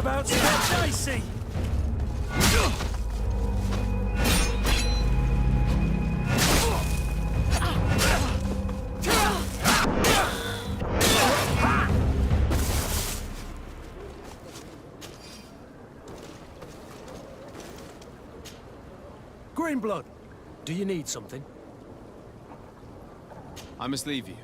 about to get dicey! Greenblood, do you need something? I must leave you.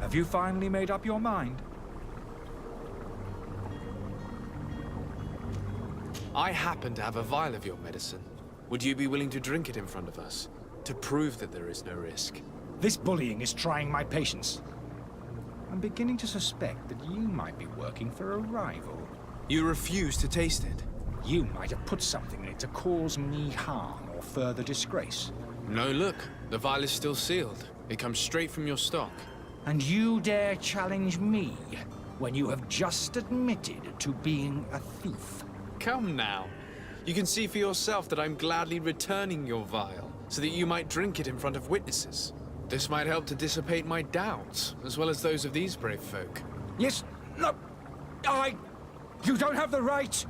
Have you finally made up your mind? I happen to have a vial of your medicine. Would you be willing to drink it in front of us? To prove that there is no risk? This bullying is trying my patience. I'm beginning to suspect that you might be working for a rival. You refuse to taste it? You might have put something in it to cause me harm or further disgrace. No, look. The vial is still sealed. It comes straight from your stock. And you dare challenge me when you have just admitted to being a thief? Come now. You can see for yourself that I'm gladly returning your vial, so that you might drink it in front of witnesses. This might help to dissipate my doubts, as well as those of these brave folk. Yes, no, You don't have the right!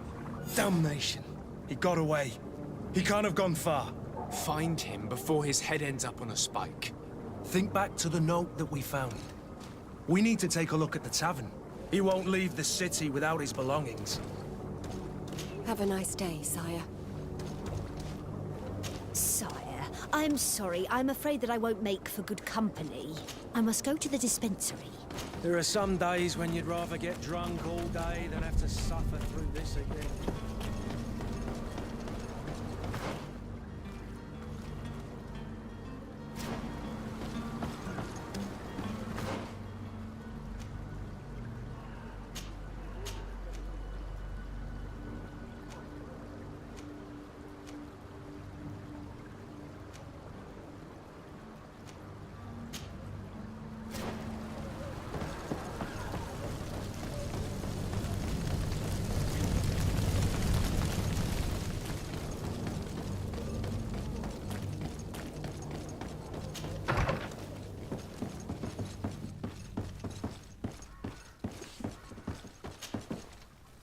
Damnation. He got away. He can't have gone far. Find him before his head ends up on a spike. Think back to the note that we found. We need to take a look at the tavern. He won't leave the city without his belongings. Have a nice day, sire. Sire, I'm sorry. I'm afraid that I won't make for good company. I must go to the dispensary. There are some days when you'd rather get drunk all day than have to suffer through this again.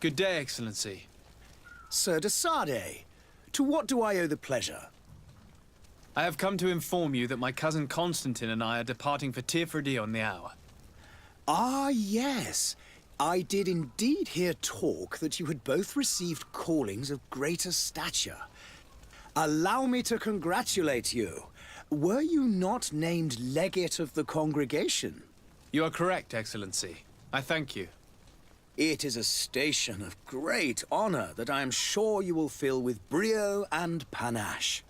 Good day, Excellency. Sir de Sardet, to what do I owe the pleasure? I have come to inform you that my cousin Constantine and I are departing for Tirfredi on the hour. Ah, yes. I did indeed hear talk that you had both received callings of greater stature. Allow me to congratulate you. Were you not named legate of the congregation? You are correct, Excellency. I thank you. It is a station of great honor that I am sure you will fill with brio and panache.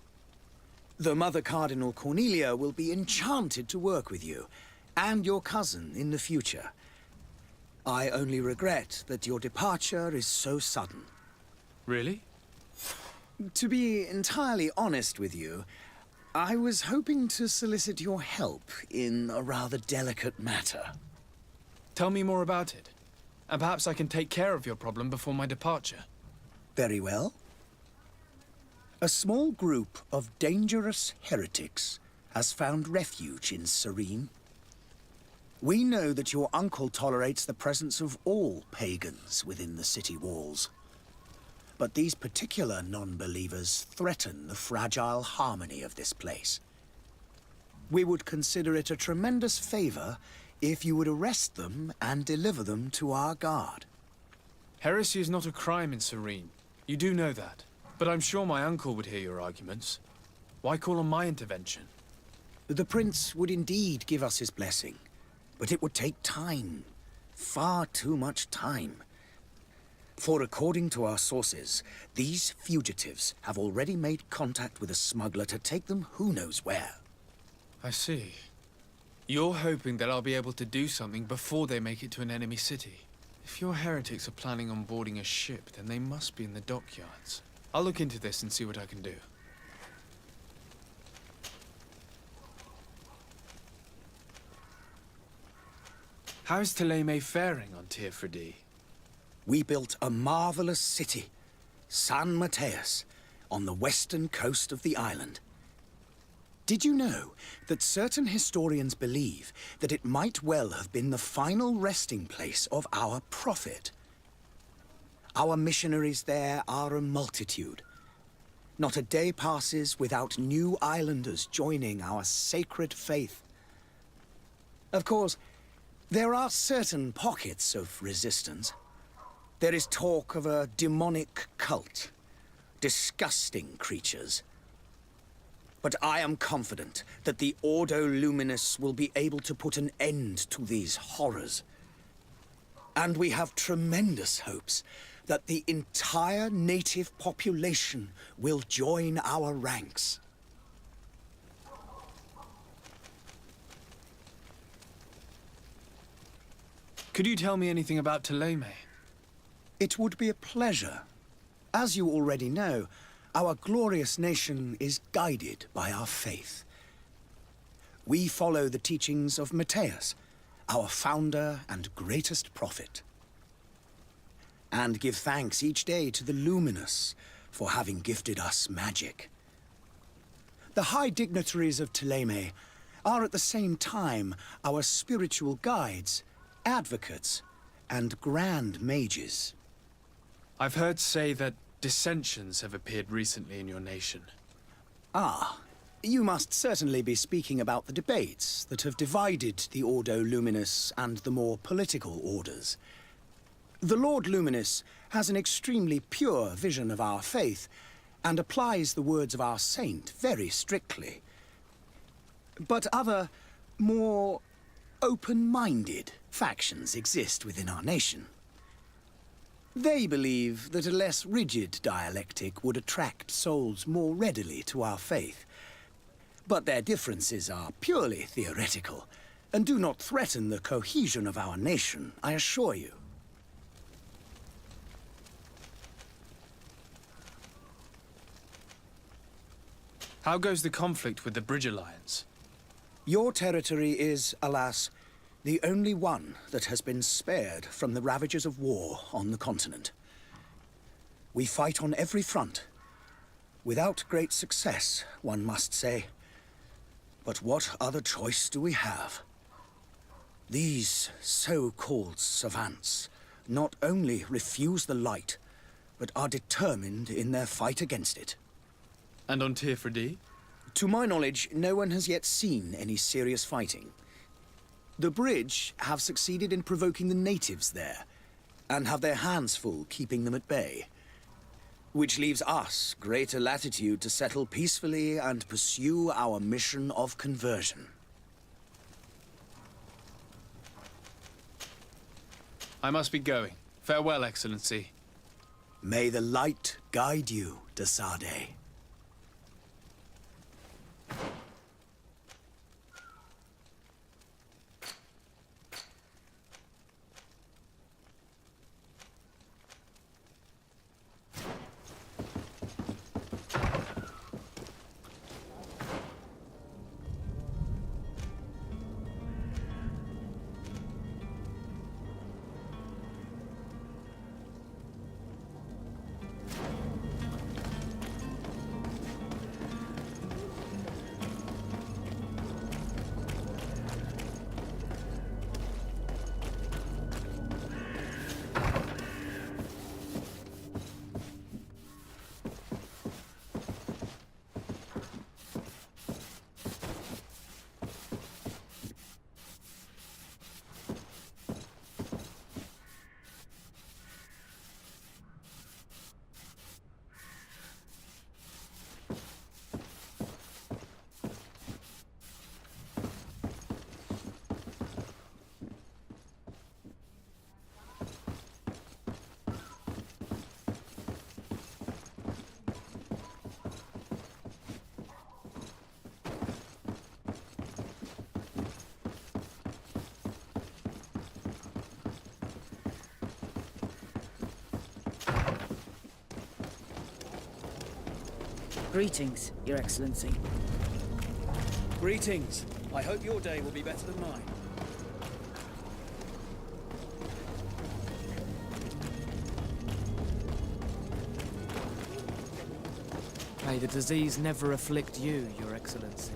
The Mother Cardinal Cornelia will be enchanted to work with you, and your cousin in the future. I only regret that your departure is so sudden. Really? To be entirely honest with you, I was hoping to solicit your help in a rather delicate matter. Tell me more about it. And perhaps I can take care of your problem before my departure. Very well. A small group of dangerous heretics has found refuge in Serene. We know that your uncle tolerates the presence of all pagans within the city walls. But these particular non-believers threaten the fragile harmony of this place. We would consider it a tremendous favor if you would arrest them and deliver them to our guard. Heresy is not a crime in Serene. You do know that. But I'm sure my uncle would hear your arguments. Why call on my intervention? The prince would indeed give us his blessing, but it would take time. Far too much time. For according to our sources, these fugitives have already made contact with a smuggler to take them who knows where. I see. You're hoping that I'll be able to do something before they make it to an enemy city. If your heretics are planning on boarding a ship, then they must be in the dockyards. I'll look into this and see what I can do. How is Thélème faring on Teofredi? We built a marvelous city, San Mateus, on the western coast of the island. Did you know that certain historians believe that it might well have been the final resting place of our prophet? Our missionaries there are a multitude. Not a day passes without new islanders joining our sacred faith. Of course, there are certain pockets of resistance. There is talk of a demonic cult. Disgusting creatures. But I am confident that the Ordo Luminous will be able to put an end to these horrors. And we have tremendous hopes that the entire native population will join our ranks. Could you tell me anything about Thélème? It would be a pleasure. As you already know, our glorious nation is guided by our faith. We follow the teachings of Mateus, our founder and greatest prophet. And give thanks each day to the Luminous for having gifted us magic. The high dignitaries of Thélème are at the same time our spiritual guides, advocates, and grand mages. I've heard say that dissensions have appeared recently in your nation. Ah, you must certainly be speaking about the debates that have divided the Ordo Luminous and the more political orders. The Lord Luminous has an extremely pure vision of our faith and applies the words of our saint very strictly. But other, more open-minded factions exist within our nation. They believe that a less rigid dialectic would attract souls more readily to our faith. But their differences are purely theoretical and do not threaten the cohesion of our nation, I assure you. How goes the conflict with the Bridge Alliance? Your territory is, alas, the only one that has been spared from the ravages of war on the continent. We fight on every front. Without great success, one must say. But what other choice do we have? These so-called savants not only refuse the light, but are determined in their fight against it. And on Teofredi? To my knowledge, no one has yet seen any serious fighting. The Bridge have succeeded in provoking the natives there, and have their hands full keeping them at bay. Which leaves us greater latitude to settle peacefully and pursue our mission of conversion. I must be going. Farewell, Excellency. May the light guide you, de Sardet. Greetings, Your Excellency. Greetings. I hope your day will be better than mine. May the disease never afflict you, Your Excellency.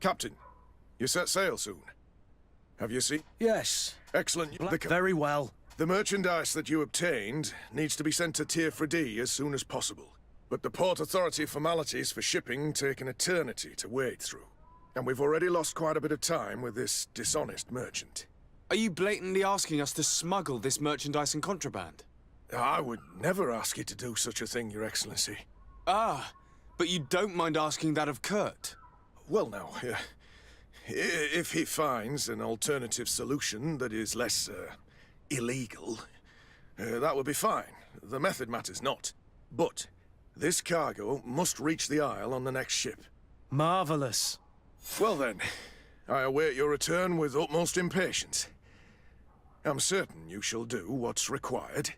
Captain, you set sail soon. Have you seen? Yes. Excellent. Very well. The merchandise that you obtained needs to be sent to Tier 4D as soon as possible. But the Port Authority formalities for shipping take an eternity to wade through. And we've already lost quite a bit of time with this dishonest merchant. Are you blatantly asking us to smuggle this merchandise and contraband? I would never ask you to do such a thing, Your Excellency. Ah, but you don't mind asking that of Kurt? Well now, if he finds an alternative solution that is less, illegal, that would be fine. The method matters not. But this cargo must reach the Isle on the next ship. Marvelous. Well then, I await your return with utmost impatience. I'm certain you shall do what's required.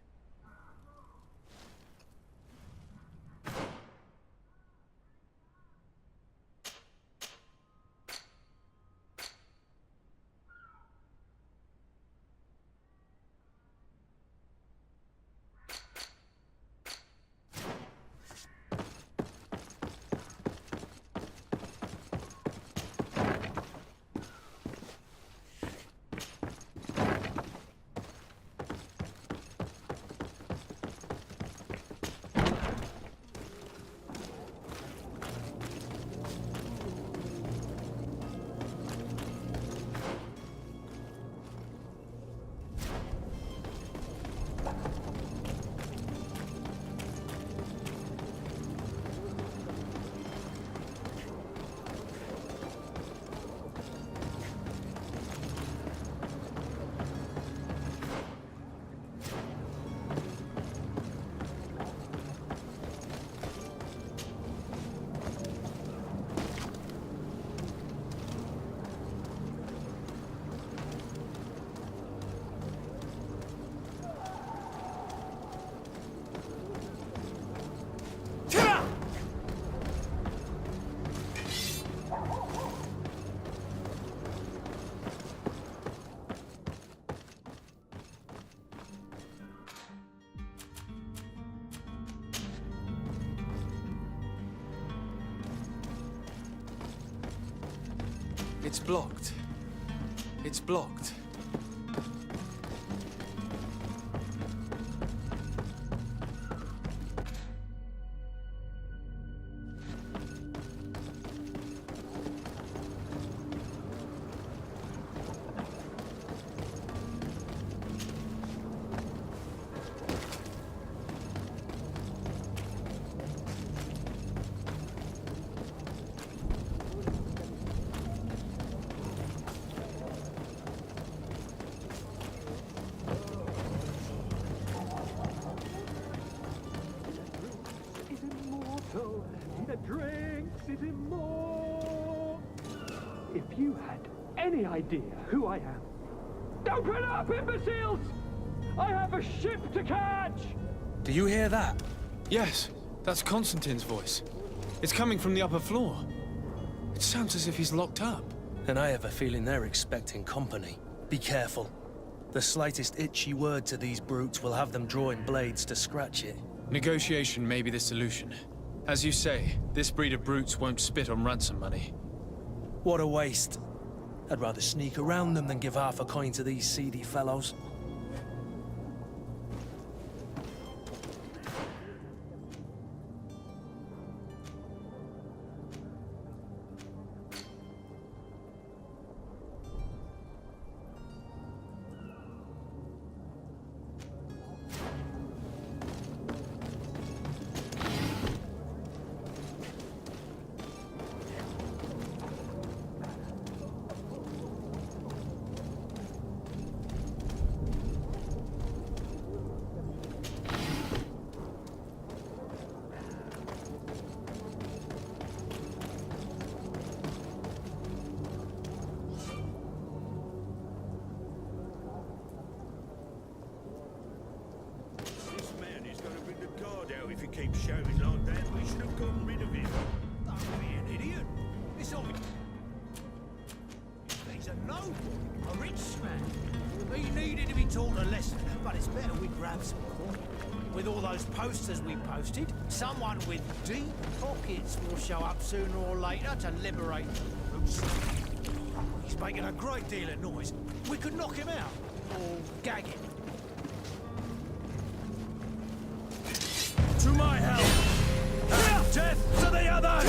It's blocked. It's blocked. Drinks it in more. If you had any idea who I am. Open up, imbeciles! I have a ship to catch! Do you hear that? Yes, that's Constantine's voice. It's coming from the upper floor. It sounds as if he's locked up. And I have a feeling they're expecting company. Be careful. The slightest itchy word to these brutes will have them drawing blades to scratch it. Negotiation may be the solution. As you say, this breed of brutes won't spit on ransom money. What a waste. I'd rather sneak around them than give half a coin to these seedy fellows. If he keeps shouting like that, we should have gotten rid of him. Don't be an idiot. It's all... He's a noble, a rich man. He needed to be taught a lesson, but it's better we grab some coin. With all those posters we posted, someone with deep pockets will show up sooner or later to liberate the roots. He's making a great deal of noise. We could knock him out, or gag him. To my help! And death to the others!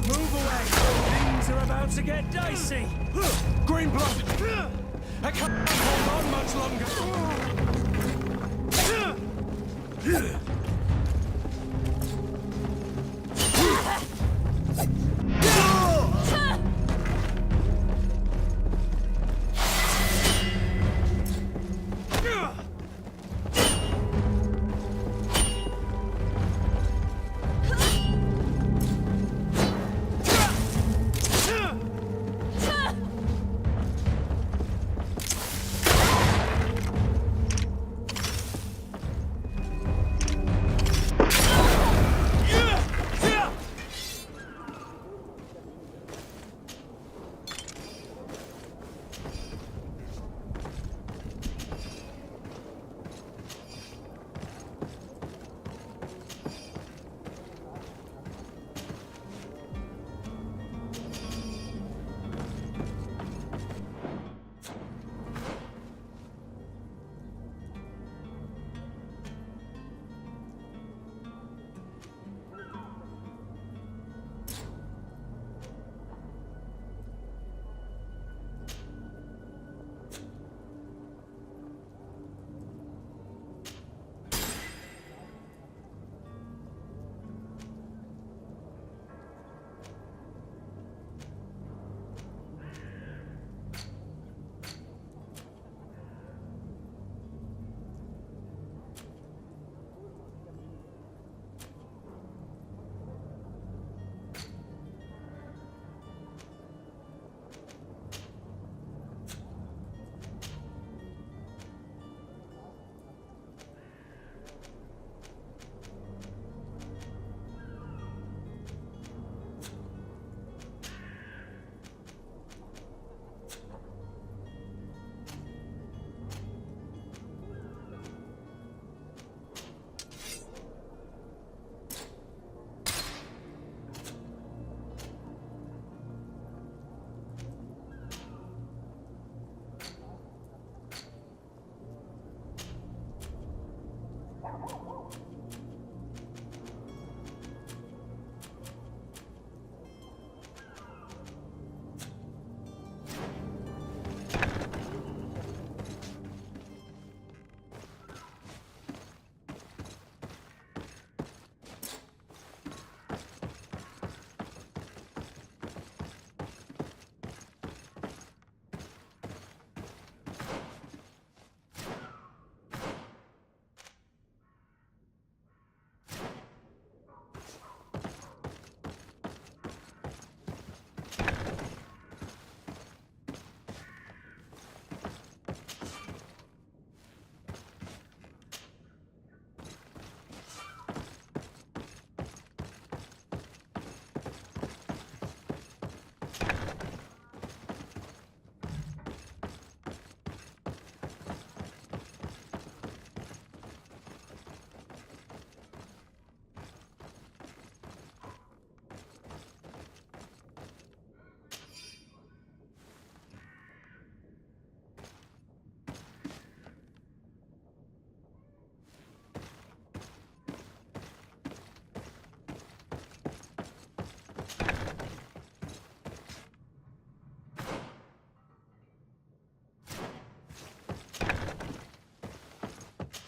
Move away! Things are about to get dicey! Green blood! I can't hold on much longer!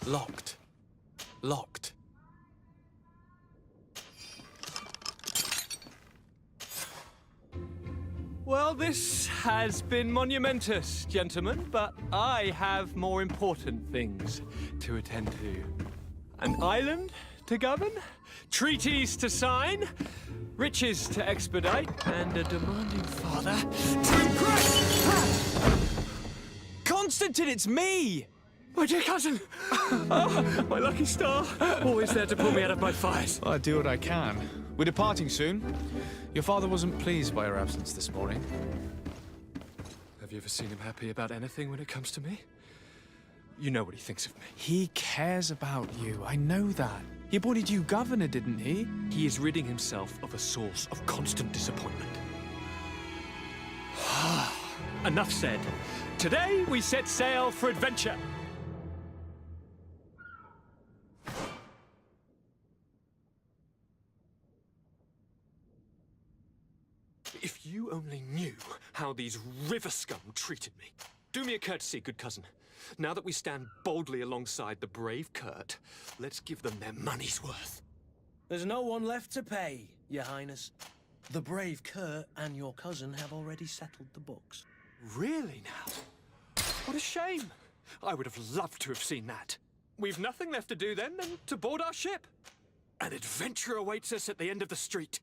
Locked. Locked. Well, this has been monumentous, gentlemen, but I have more important things to attend to. An island to govern, treaties to sign, riches to expedite, and a demanding father to impress! Constantine, it's me! My dear cousin! Oh, my lucky star! Always there to pull me out of my fires. Well, I do what I can. We're departing soon. Your father wasn't pleased by your absence this morning. Have you ever seen him happy about anything when it comes to me? You know what he thinks of me. He cares about you, I know that. He appointed you governor, didn't he? He is ridding himself of a source of constant disappointment. Enough said. Today we set sail for adventure. If you only knew how these river scum treated me. Do me a courtesy, good cousin. Now that we stand boldly alongside the brave Kurt, let's give them their money's worth. There's no one left to pay, Your Highness. The brave Kurt and your cousin have already settled the books. Really now? What a shame. I would have loved to have seen that. We've nothing left to do then than to board our ship. An adventure awaits us at the end of the street.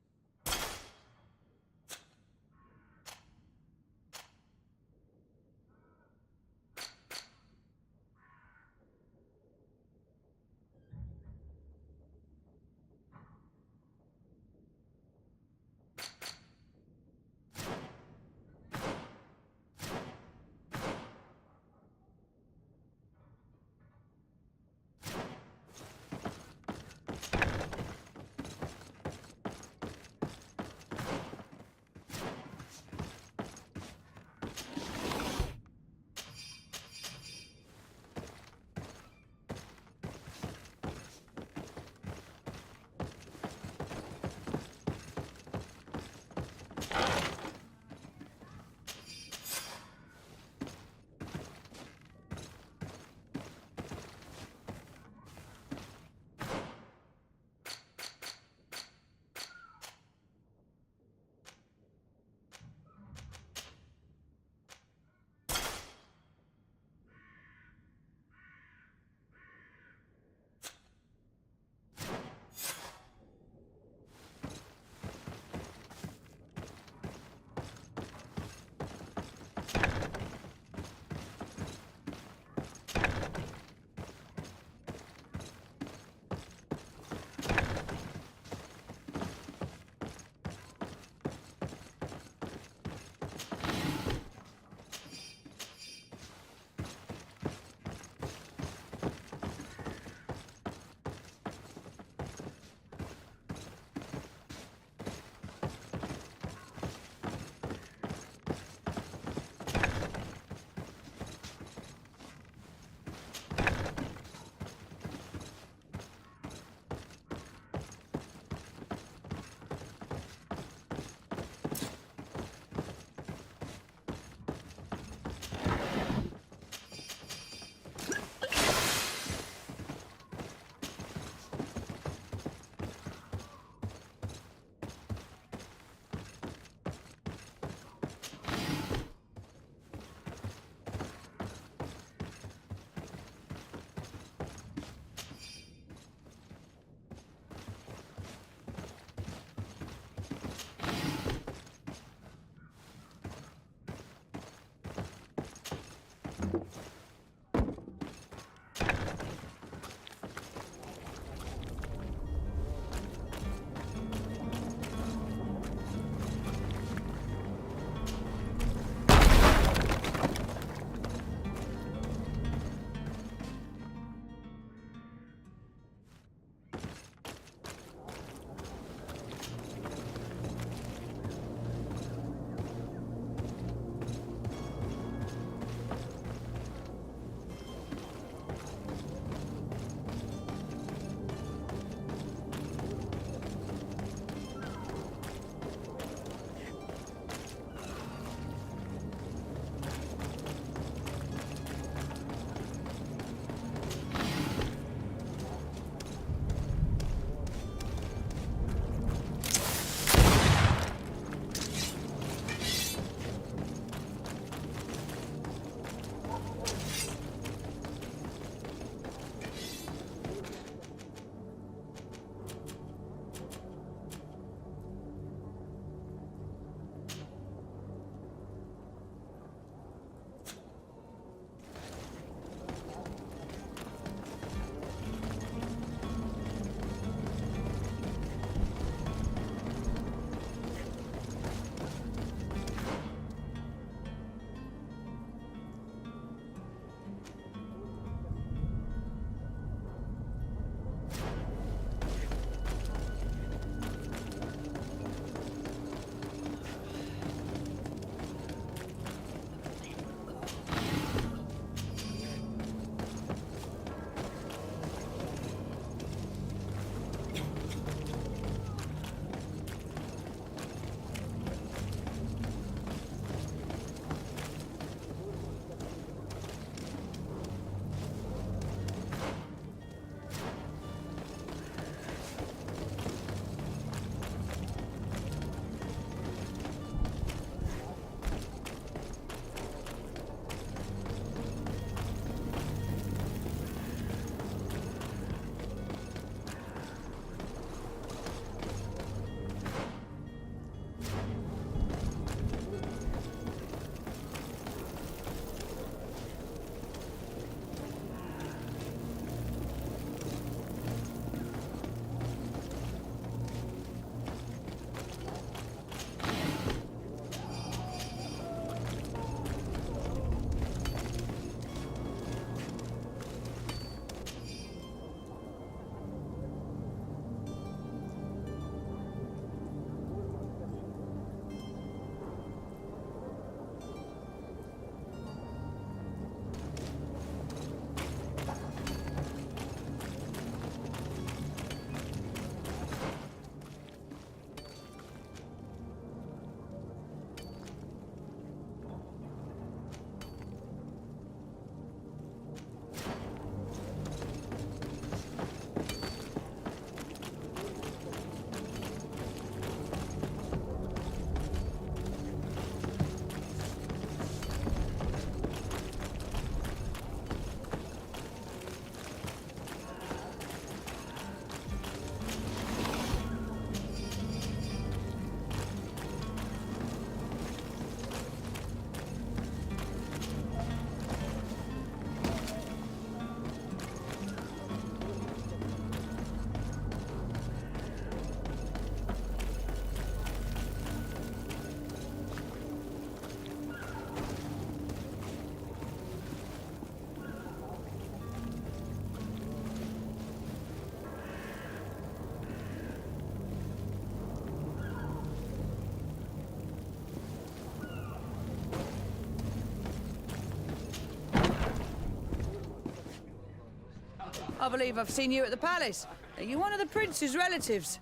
I believe I've seen you at the palace. Are you one of the prince's relatives?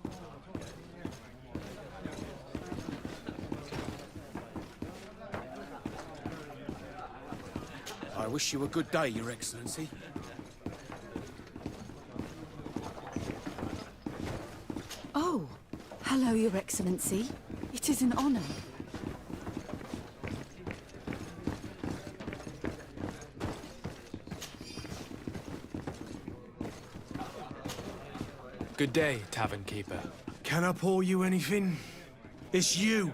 I wish you a good day, Your Excellency. Oh, hello, Your Excellency. It is an honor. Good day, tavern keeper. Can I pour you anything? It's you.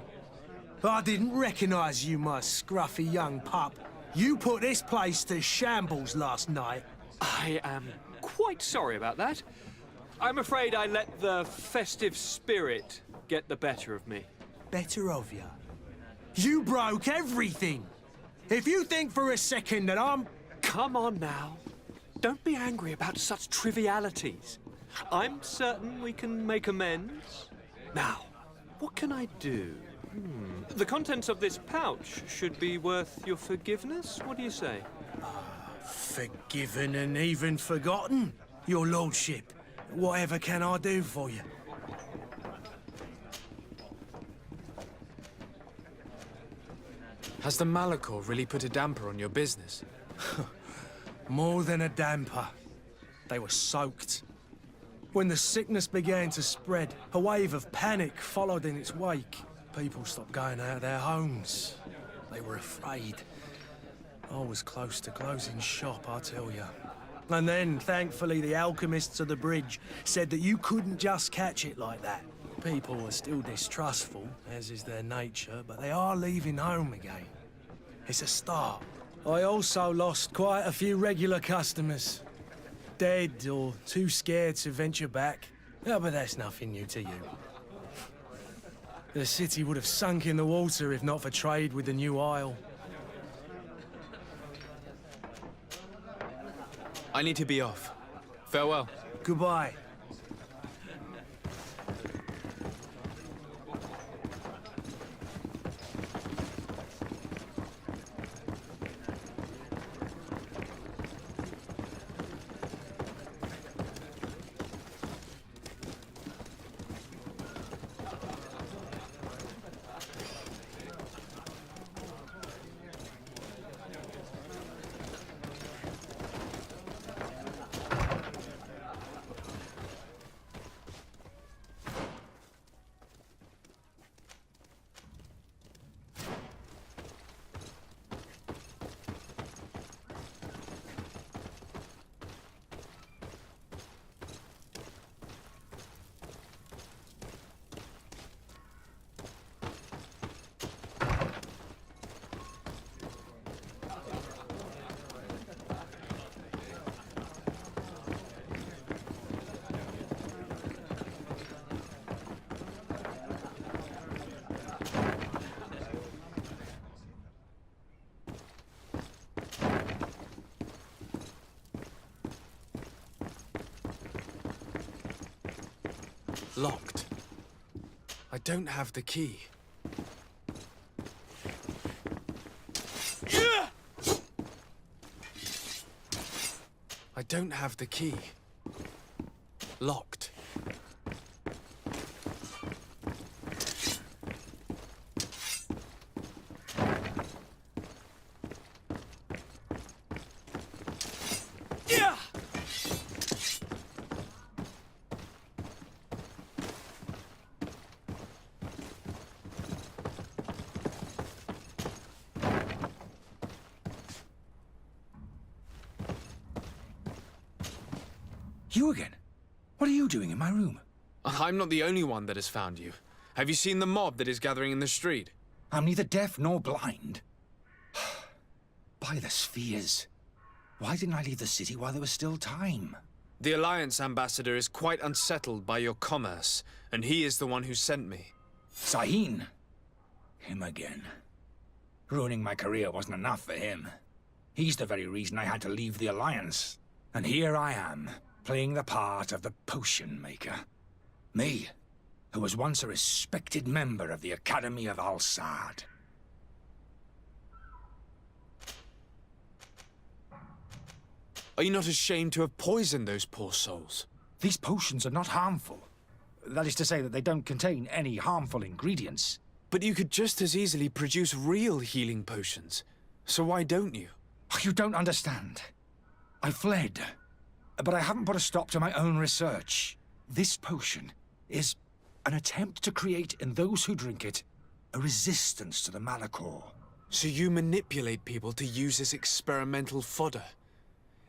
I didn't recognize you, my scruffy young pup. You put this place to shambles last night. I am quite sorry about that. I'm afraid I let the festive spirit get the better of me. Better of you. You broke everything. If you think for a second that I'm... Come on now. Don't be angry about such trivialities. I'm certain we can make amends. Now, what can I do? The contents of this pouch should be worth your forgiveness. What do you say? Forgiven and even forgotten, Your Lordship. Whatever can I do for you? Has the Malachor really put a damper on your business? More than a damper. They were soaked. When the sickness began to spread, a wave of panic followed in its wake. People stopped going out of their homes. They were afraid. I was close to closing shop, I tell you. And then, thankfully, the alchemists of the bridge said that you couldn't just catch it like that. People are still distrustful, as is their nature, but they are leaving home again. It's a start. I also lost quite a few regular customers. Dead or too scared to venture back. Yeah, but that's nothing new to you. The city would have sunk in the water if not for trade with the new isle. I need to be off. Farewell. Goodbye. Locked. I don't have the key. I don't have the key. Locked. You again? What are you doing in my room? I'm not the only one that has found you. Have you seen the mob that is gathering in the street? I'm neither deaf nor blind. By the spheres. Why didn't I leave the city while there was still time? The Alliance ambassador is quite unsettled by your commerce, and he is the one who sent me. Sahin. Him again. Ruining my career wasn't enough for him. He's the very reason I had to leave the Alliance. And here I am, playing the part of the potion maker. Me, who was once a respected member of the Academy of Al-Sad. Are you not ashamed to have poisoned those poor souls? These potions are not harmful. That is to say that they don't contain any harmful ingredients. But you could just as easily produce real healing potions. So why don't you? You don't understand. I fled, but I haven't put a stop to my own research. This potion is an attempt to create in those who drink it a resistance to the Malachor. So you manipulate people to use as experimental fodder?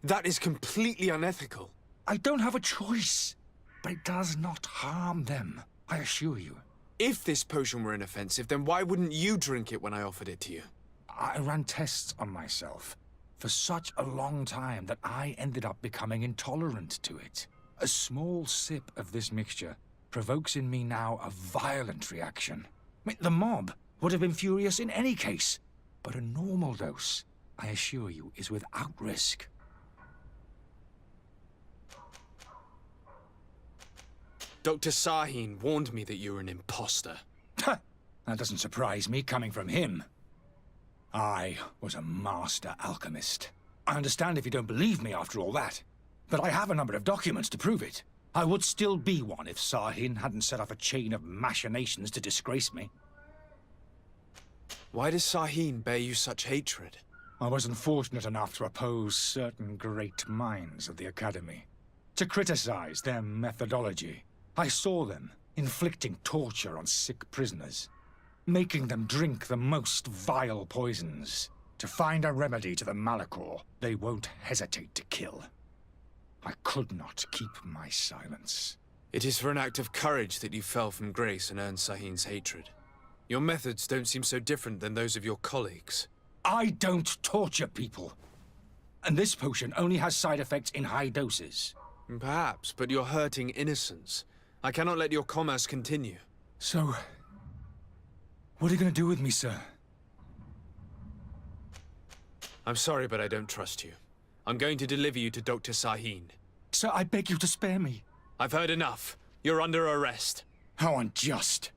That is completely unethical. I don't have a choice, but it does not harm them, I assure you. If this potion were inoffensive, then why wouldn't you drink it when I offered it to you? I ran tests on myself for such a long time that I ended up becoming intolerant to it. A small sip of this mixture provokes in me now a violent reaction. I mean, the mob would have been furious in any case, but a normal dose, I assure you, is without risk. Dr. Sahin warned me that you were an imposter. That doesn't surprise me, coming from him. I was a master alchemist. I understand if you don't believe me after all that, but I have a number of documents to prove it. I would still be one if Sahin hadn't set off a chain of machinations to disgrace me. Why does Sahin bear you such hatred? I wasn't fortunate enough to oppose certain great minds of the Academy, to criticize their methodology. I saw them inflicting torture on sick prisoners, making them drink the most vile poisons. To find a remedy to the Malachor, they won't hesitate to kill. I could not keep my silence. It is for an act of courage that you fell from grace and earned Sahin's hatred. Your methods don't seem so different than those of your colleagues. I don't torture people. And this potion only has side effects in high doses. Perhaps, but you're hurting innocents. I cannot let your commerce continue. So, what are you going to do with me, sir? I'm sorry, but I don't trust you. I'm going to deliver you to Dr. Sahin. Sir, I beg you to spare me. I've heard enough. You're under arrest. How unjust.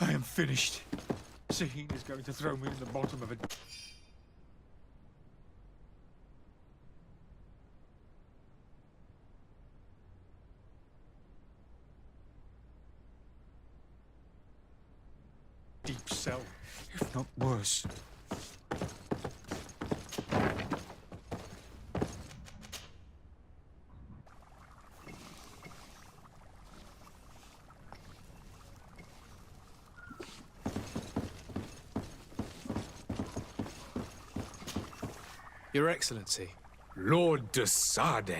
I am finished. Sahin is going to throw me in the bottom of a... deep cell, if not worse. Your Excellency. Lord de Sardet.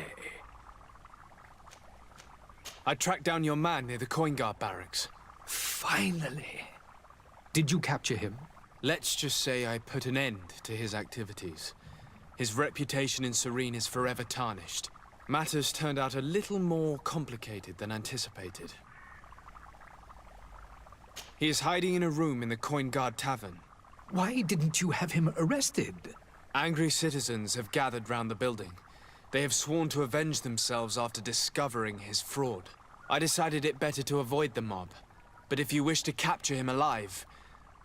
I tracked down your man near the Coin Guard barracks. Finally. Did you capture him? Let's just say I put an end to his activities. His reputation in Serene is forever tarnished. Matters turned out a little more complicated than anticipated. He is hiding in a room in the Coin Guard Tavern. Why didn't you have him arrested? Angry citizens have gathered round the building. They have sworn to avenge themselves after discovering his fraud. I decided it better to avoid the mob. But if you wish to capture him alive,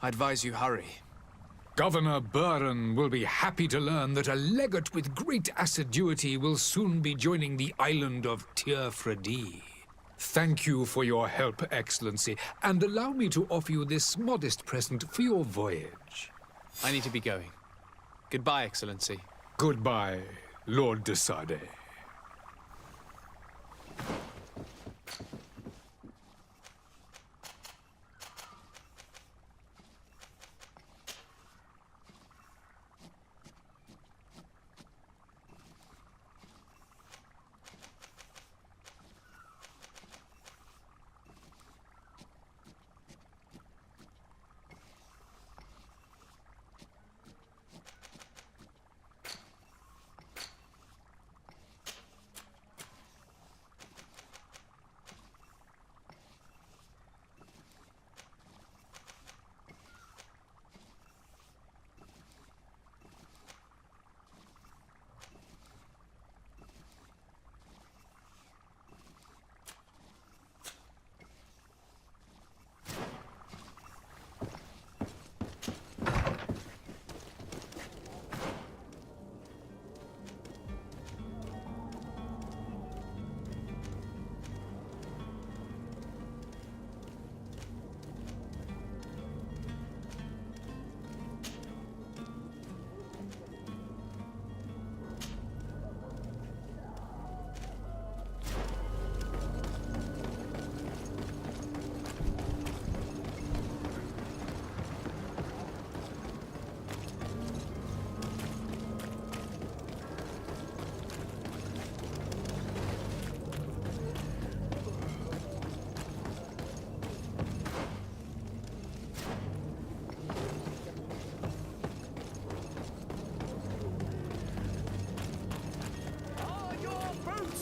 I advise you hurry. Governor Buren will be happy to learn that a legate with great assiduity will soon be joining the island of Tir-Fredi. Thank you for your help, Excellency, and allow me to offer you this modest present for your voyage. I need to be going. Goodbye, Excellency. Goodbye, Lord de Sardet.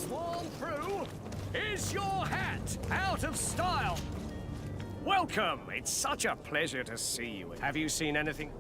sworn through? Is your hat out of style? Welcome. It's such a pleasure to see you. Have you seen anything?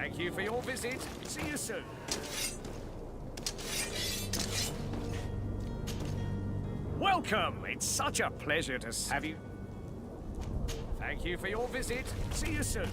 Thank you for your visit. See you soon. Welcome. It's such a pleasure to have you. Thank you for your visit. See you soon.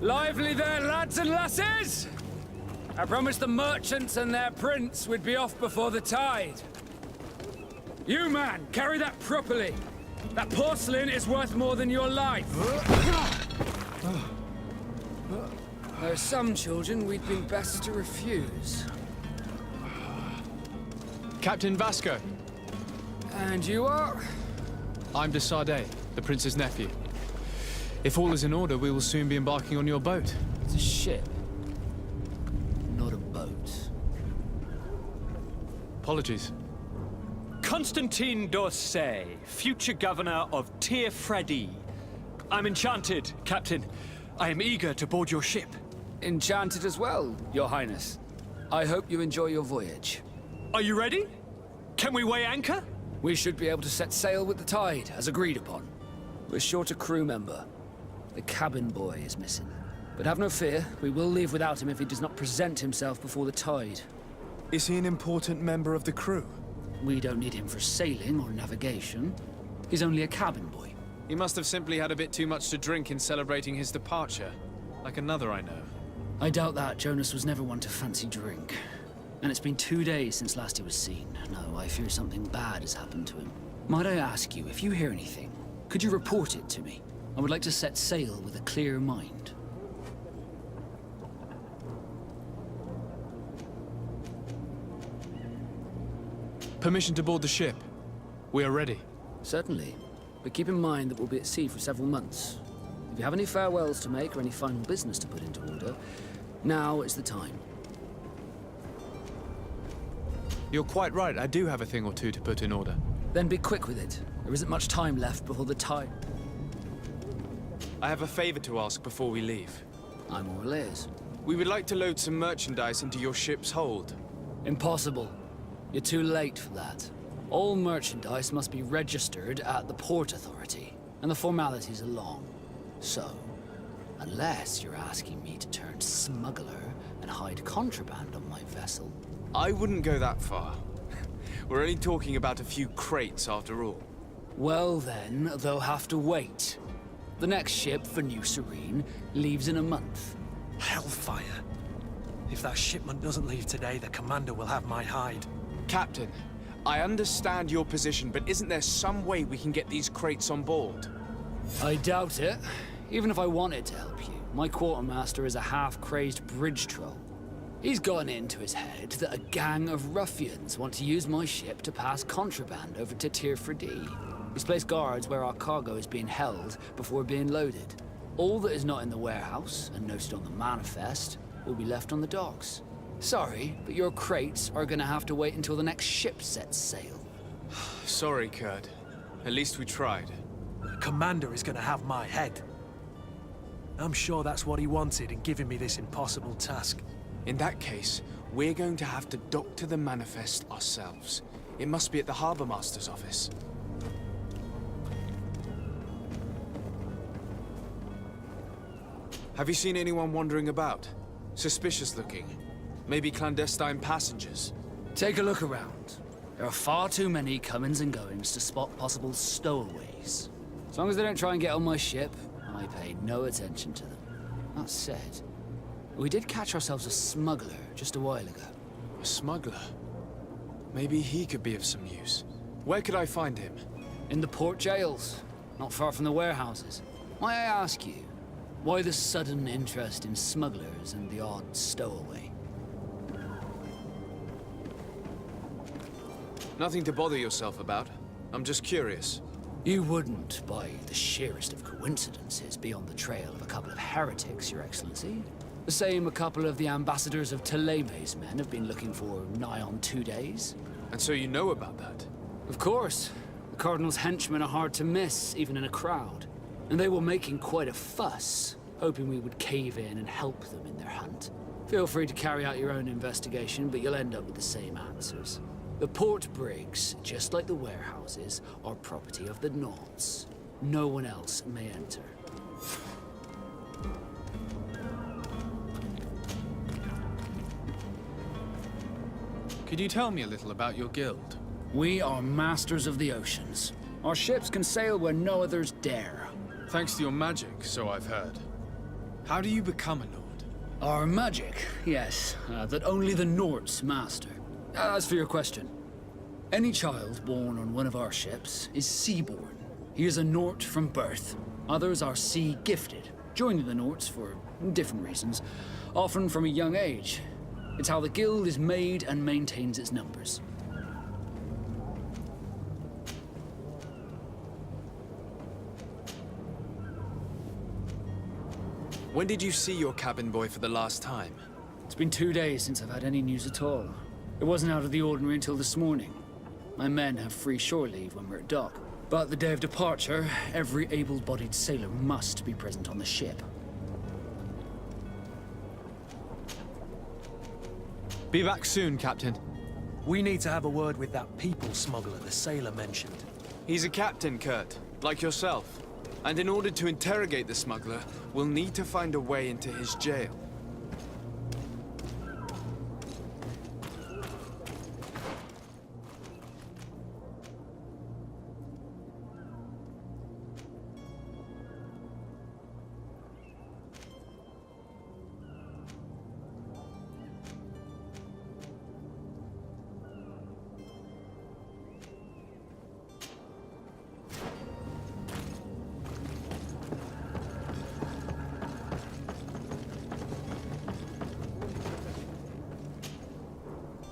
Lively there, lads and lasses! I promised the merchants and their prince we'd be off before the tide. You, man, carry that properly. That porcelain is worth more than your life. There are some children we'd been best to refuse. Captain Vasco. And you are? I'm de Sardet, the prince's nephew. If all is in order, we will soon be embarking on your boat. It's a ship, not a boat. Apologies. Constantine d'Orsay, future governor of Tir-Fredi. I'm enchanted, Captain. I am eager to board your ship. Enchanted as well, Your Highness. I hope you enjoy your voyage. Are you ready? Can we weigh anchor? We should be able to set sail with the tide, as agreed upon. We're short a crew member. The cabin boy is missing. But have no fear, we will leave without him if he does not present himself before the tide. Is he an important member of the crew? We don't need him for sailing or navigation. He's only a cabin boy. He must have simply had a bit too much to drink in celebrating his departure. Like another I know. I doubt that. Jonas was never one to fancy drink. And it's been 2 days since last he was seen. No, I fear something bad has happened to him. Might I ask you, if you hear anything, could you report it to me? I would like to set sail with a clear mind. Permission to board the ship. We are ready. Certainly. But keep in mind that we'll be at sea for several months. If you have any farewells to make or any final business to put into order, now is the time. You're quite right. I do have a thing or two to put in order. Then be quick with it. There isn't much time left before the tide. I have a favor to ask before we leave. I'm all ears. We would like to load some merchandise into your ship's hold. Impossible. You're too late for that. All merchandise must be registered at the Port Authority, and the formalities are long. So, unless you're asking me to turn smuggler and hide contraband on my vessel... I wouldn't go that far. We're only talking about a few crates after all. Well then, they'll have to wait. The next ship for New Serene leaves in a month. Hellfire. If that shipment doesn't leave today, the commander will have my hide. Captain, I understand your position, but isn't there some way we can get these crates on board? I doubt it. Even if I wanted to help you, my quartermaster is a half-crazed bridge troll. He's gotten into his head that a gang of ruffians want to use my ship to pass contraband over to Tir-Fredi. He's placed guards where our cargo is being held before being loaded. All that is not in the warehouse, and noted on the manifest, will be left on the docks. Sorry, but your crates are gonna have to wait until the next ship sets sail. Sorry, Kurt. At least we tried. The commander is gonna have my head. I'm sure that's what he wanted in giving me this impossible task. In that case, we're going to have to doctor the manifest ourselves. It must be at the Harbour Master's office. Have you seen anyone wandering about? Suspicious looking. Maybe clandestine passengers? Take a look around. There are far too many comings and goings to spot possible stowaways. As long as they don't try and get on my ship, I pay no attention to them. That said, we did catch ourselves a smuggler just a while ago. A smuggler? Maybe he could be of some use. Where could I find him? In the port jails, not far from the warehouses. May I ask you, why the sudden interest in smugglers and the odd stowaway? Nothing to bother yourself about. I'm just curious. You wouldn't, by the sheerest of coincidences, be on the trail of a couple of heretics, Your Excellency. The same a couple of the ambassadors of Teleme's men have been looking for nigh on 2 days. And so you know about that? Of course. The Cardinal's henchmen are hard to miss, even in a crowd. And they were making quite a fuss, hoping we would cave in and help them in their hunt. Feel free to carry out your own investigation, but you'll end up with the same answers. The port brigs, just like the warehouses, are property of the Nauts. No one else may enter. Could you tell me a little about your guild? We are masters of the oceans. Our ships can sail where no others dare. Thanks to your magic, so I've heard. How do you become a lord? Our magic, yes, that only the Norts master. As for your question, any child born on one of our ships is sea-born. He is a Nort from birth. Others are sea-gifted, joining the Norts for different reasons, often from a young age. It's how the guild is made and maintains its numbers. When did you see your cabin boy for the last time? It's been 2 days since I've had any news at all. It wasn't out of the ordinary until this morning. My men have free shore leave when we're at dock. But the day of departure, every able-bodied sailor must be present on the ship. Be back soon, Captain. We need to have a word with that people smuggler the sailor mentioned. He's a captain, Kurt, like yourself. And in order to interrogate the smuggler, we'll need to find a way into his jail.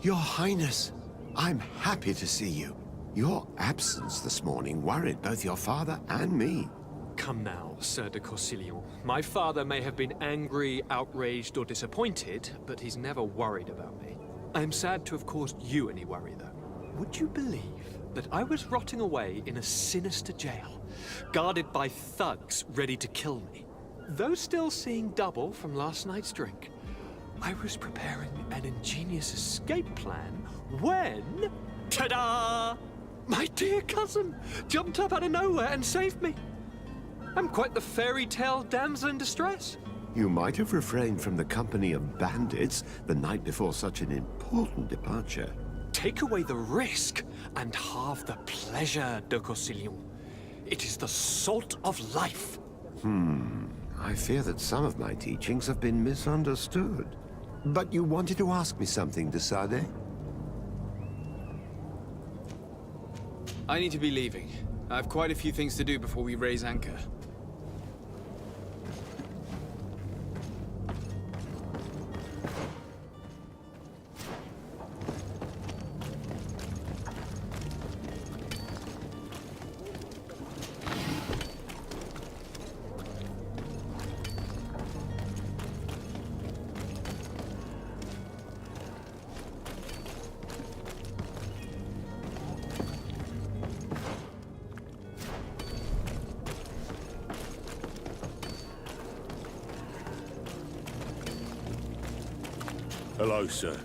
Your Highness, I'm happy to see you. Your absence this morning worried both your father and me. Come now, Sir de Corsilion. My father may have been angry, outraged, or disappointed, but he's never worried about me. I am sad to have caused you any worry, though. Would you believe that I was rotting away in a sinister jail, guarded by thugs ready to kill me? Though still seeing double from last night's drink, I was preparing an ingenious escape plan when... ta-da! My dear cousin jumped up out of nowhere and saved me. I'm quite the fairy tale damsel in distress. You might have refrained from the company of bandits the night before such an important departure. Take away the risk and halve the pleasure, de Corsilion. It is the salt of life. I fear that some of my teachings have been misunderstood. But you wanted to ask me something, de Sardet? I need to be leaving. I have quite a few things to do before we raise anchor. Hello, sir.